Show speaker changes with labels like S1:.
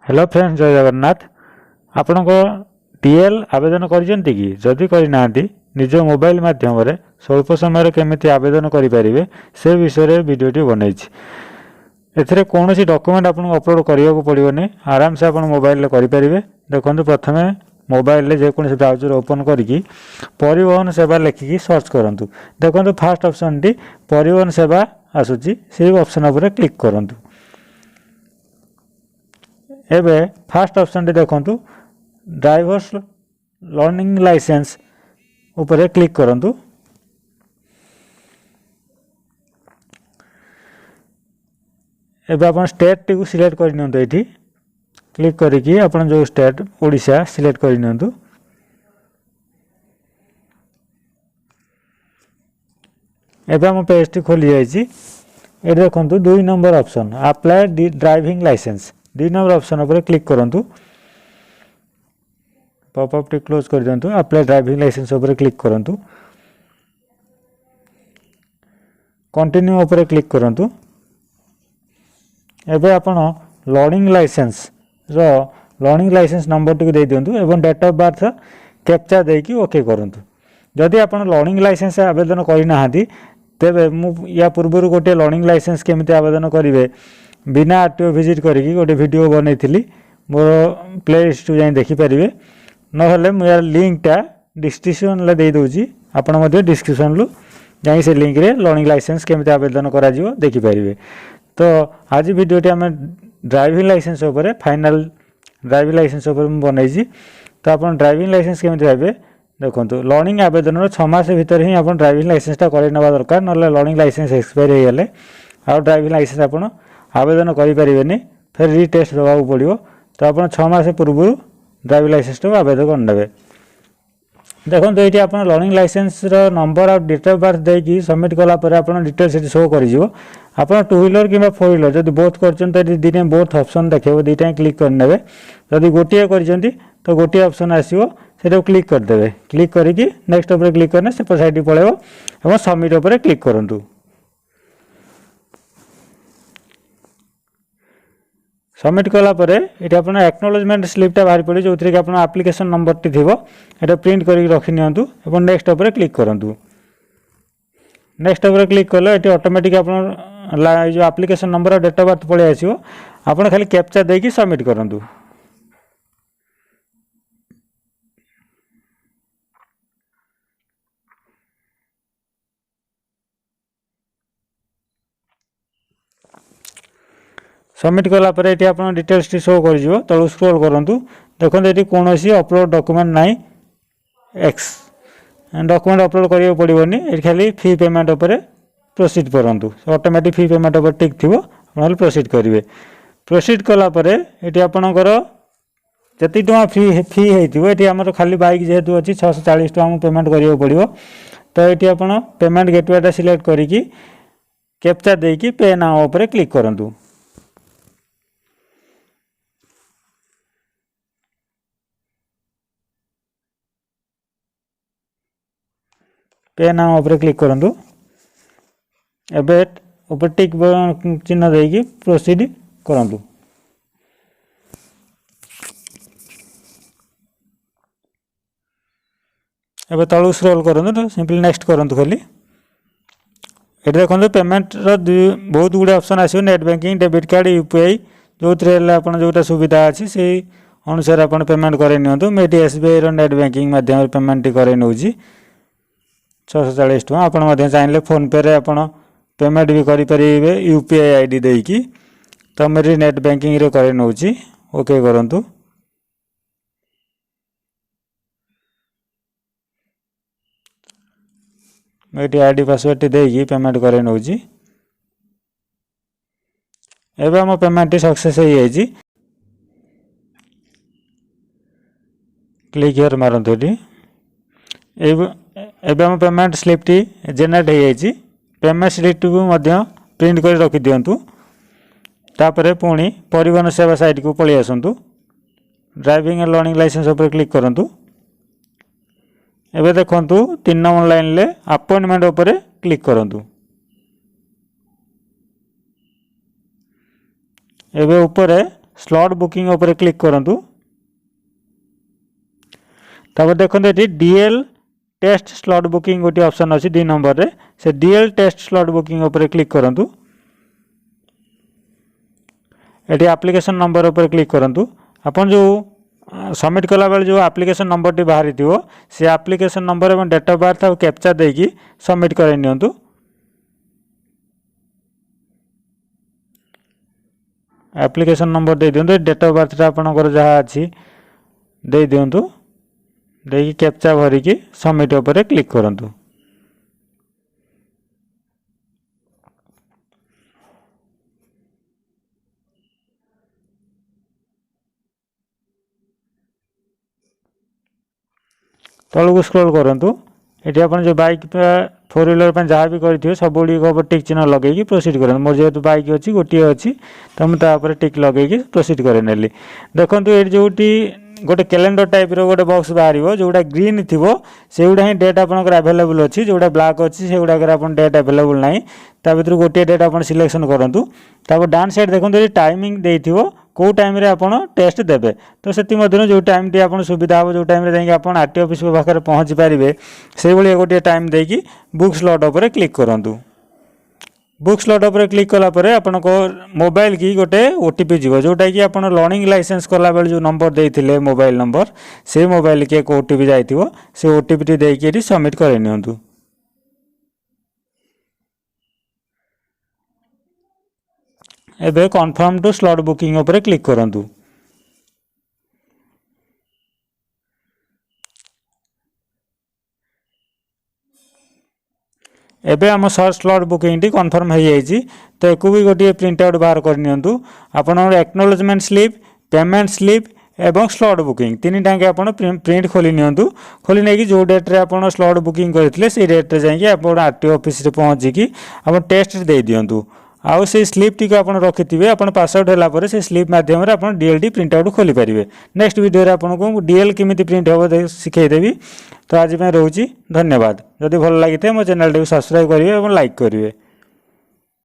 S1: Hello friends, जय जगन्नाथ। आपण को टीएल आवेदन करिसेंती कि जदि करि नांती निज मोबाइल माध्यम रे स्वल्प समय केमिति आवेदन करि परिबे से विषय रे वीडियोटी बनैछि। एथिरे कोनोसी डॉक्यूमेंट आपन अपलोड करिया पड़ोनी, आराम से आप मोबाइल रे करि परिबे। देखंतु प्रथमे मोबाइल रे जेकोसी ब्राउजर ओपन करिकी परिवहन सेवा लेखिकी सर्च करंतु। देखंतु फर्स्ट ऑप्शन टी परिवहन सेवा आसुची, से ऑप्शन ऊपर क्लिक करंतु। एबे फर्स्ट ऑप्शन टी देखंतु ड्राइवर्स लर्निंग लाइसेंस ऊपर क्लिक करंतु। एबे आपण स्टेट टी सिलेक्ट कर नियंतु। एठी क्लिक करिकी आपण जो स्टेट ओडिशा सिलेक्ट कर नियंतु। एबे हम पेज टी खोली जाईची। ए देखंतु 2 number option apply driving licence, 2 number option ऊपर क्लिक करंतु। पॉपअप टी क्लोज कर दियंतु। अप्लाई ड्राइविंग लाइसेंस ऊपर क्लिक करंतु। कंटिन्यू ऊपर क्लिक करंतु। एबे आपण learning licence learning licence number टी दे दियंतु एवं डेट ऑफ बर्थ कैप्चा देकी ओके करंतु। जदि आपण लर्निंग लाइसेंस आवेदन करि नाहांती तेबे मु या पूर्व गोटे लर्निंग लाइसेंस केमिति आवेदन करिवे बिना आरटीओ विजिट करिकी गोटे वीडियो बनैथिली, मोर प्ले लिस्ट जाई देखि परिबे। नहले मु यार लिंक टा डिस्क्रिप्शन ले दे दोजी, आपण मध्ये डिस्क्रिप्शन लु जाई से लिंक रे लर्निंग लाइसेंस केमिति आवेदन करा जिवो देखि परिबे। तो आज वीडियो टी हमें ड्राइविंग लाइसेंस ऊपर फाइनल ड्राइविंग लाइसेंस ऊपर मु बनैछि। तो आपण ड्राइविंग लाइसेंस केमिति पाइबे देखंतु। लर्निंग आवेदन 6 मास भीतर ही आपण ड्राइविंग लाइसेंस टा करै नबा दरकार, नले लर्निंग लाइसेंस एक्सपायर हो गेले आ ड्राइविंग लाइसेंस आपण आवेदन करि परिबेनी, फिर रीटेस्ट देबा पड़िबो। तो आपण 6 मास पूर्व ड्राइविंग लाइसेंस टा आवेदन करनेबे। देखंतु एठी आपण लर्निंग लाइसेंस रो नंबर और डेट ऑफ बर्थ देकी सबमिट कला पर आपण डिटेल्स एठी शो करि जिवो। आपण 2 व्हीलर किबा 4 व्हीलर जदि बोथ करचन त एठी दिने बोथ ऑप्शन देखेबो, दिटा क्लिक करनेबे। जदि गोटिए करचंती तो गोटिए ऑप्शन आसीबो, सेटा क्लिक कर देबे। क्लिक करिकि नेक्स्ट ऊपर क्लिक करने से साइड पळेबो एवं सबमिट ऊपर क्लिक करंतु। सबमिट कला परे एठी आपण एक्नॉलेजमेंट स्लिप टा बाहर पड़े, जोथरे कि आपण एप्लीकेशन नंबर टी थिबो एटा प्रिंट करि रखि नियंतु एवं नेक्स्ट ऊपर क्लिक करंतु। नेक्स्ट ऊपर क्लिक कले एठी ऑटोमेटिक आपण जो एप्लीकेशन नंबर और डेट ऑफ बर्थ पळे आसीबो, आपण खाली कैप्चा देकी सबमिट करंतु। सबमिट कला परे एठी आपण डिटेल्स टी शो कर जिवो। तळु स्क्रॉल करंतु। देखंतु एठी कोनोसी अपलोड डॉक्यूमेंट नाही, एक्स डॉक्यूमेंट अपलोड करियो पड़िबोनी। एठी खाली फी पेमेंट ऊपर प्रोसीड करंतु। ऑटोमेटिक फी पेमेंट ऊपर टिक थिबो, आपण प्रोसीड करिवे। प्रोसीड कला परे एठी आपणकर जति टका फी हेतिबो, एठी हमर खाली बाइक जेहेतु अछि 640 टका हम पेमेंट करियो पड़िबो। तो एठी आपण पेमेंट गेटवे टा सिलेक्ट करिकी कैप्चा देकी पे नाउ ऊपर क्लिक करंतु। पे नाउ ऊपर क्लिक करंतु। एबे ऊपर टिक चिन्ह देकी प्रोसीड करंतु। एबे तळु स्क्रॉल करंतु, तो सिंपली नेक्स्ट करंतु खाली। एटे देखंतु पेमेंट रो बहुत गुडे ऑप्शन आसीबो, net banking, debit card, UPI जोथरे आपण जोटा सुविधा अछि से अनुसार आपण पेमेंट करे नियंतु। मेटी एसबीआई रो नेट बैंकिंग माध्यम पेमेंट करे नउजी 640 टका। आपण मध्ये चाहिले फोन पे रे आपण पेमेंट भी करि परिबे यूपीआई आईडी देकी। तो मेरी नेट बैंकिंग रे करे नउची, ओके करंतु। मेटी आईडी पासवर्ड टी देकी पेमेंट करे नउची। एबे हम पेमेंट टी सक्सेस हो जाईची। क्लिक हियर मारंतु एटी। एबे हम पेमेंट स्लिप टी जनरेट हो जाईची। पेमेंट स्लिप टी मध्य प्रिंट कर रखि दियंतु। तापरे पुणी परिवहन सेवा साइट को पळि आसंतु। ड्राइविंग एंड लर्निंग लाइसेंस ऊपर क्लिक करंतु। एबे देखंतु 3 नंबर लाइन ले अपॉइंटमेंट ऊपर क्लिक करंतु। एबे ऊपर स्लॉट बुकिंग ऊपर क्लिक करंतु। तापर देखते ये डीएल टेस्ट स्लॉट बुकिंग गोटे ऑप्शन अच्छी 2 नंबर रे से डीएल टेस्ट स्लॉट बुकिंग ऊपर क्लिक करंतु। ये एप्लिकेशन नंबर ऊपर क्लिक करंतु। अपन जो सबमिट कला बेले जो एप्लिकेशन नंबर टी बाहरी थी से एप्लिकेशन नंबर और डेट ऑफ बर्थ और कैप्चा देकी सबमिट कर नियंतु। एप्लिकेशन नंबर दे दियंतु डेट ऑफ बर्थ आपनकर जहाँ अच्छी दे दियंतु देकी कैप्चा भरिकी सबमिट ऊपर क्लिक करंतु। तलू स्क्रॉल करंतु। ये अपन जो बाइक 4 व्हीलर जहाँ भी करेंगे सब गुड़िक टिक चिन्ह लगे प्रोसीड करें। मोर जेहतु बाइक अच्छी गोटे अच्छी तो मुझे टिक लगे प्रोसीड कर नेली। देखो ये जो गोटे कैलेंडर टाइप रो गोटे बॉक्स बाहर जोटा ग्रीन थी से गुड़ा ही डेट आपंकर अवेलेबल अच्छी जोटा ब्लैक अच्छी से गुड़ाक डेट अवेलेबल ना ता भर गोटे डेट आप सिलेक्शन करूँ। तापर डाउन साइड देखो ये टाइमिंग देथिबो कौ टाइम रे आपण टेस्ट देबे तो सेति मध्यन जो टाइम टी आपण सुविधा हो जो टाइम रे जाई आपण आरटी ऑफिस पाखरे पहुँच पारे से भाई गोटे टाइम देकी बुक स्लॉट उपर क्लिक करंतु। बुक स्लॉट उपर क्लिक कला परे आपण को मोबाइल की गोटे ओटीपी जीवो जोटा कि आपण लर्निंग लाइसेंस कला बेले जो नंबर देथिले मोबाइल नंबर से मोबाइल के एक ओटीपी जाइथिबो से ओटीपी टी देकी एटी सबमिट करे नियंतु। एबे कन्फर्म टू स्लॉट बुकिंग उपर क्लिक करंतु। एबे आम sir slot booking T confirm हो जाइए तो एक भी गोटे प्रिंट आउट बाहर करनियंतु। आपण एक्नोलेजमेंट स्लिप पेमेंट स्लिप एवं स्लॉट बुकिंग 3 टाँगे आप प्रिंट खोली नियंतु। खोली नहीं कि जो डेट रे आप स्लॉट बुकिंग करते से डेट रे जाइए आप आरटीओ ऑफिस रे पहुँचिकी आप टेस्ट दे दियंतु। आउ से स्लिप टी आप रखिथे आप पासआउट है से स्लिप मध्यम आप डीएल प्रिंट आउट खोली पारे। नेक्स्ट वीडियो आपको डीएल केमी प्रिंट हम शिखेदेवी। तो आज रोचे धन्यवाद। जदि भल लगी मो चैनल टी सब्सक्राइब करेंगे और लाइक करेंगे।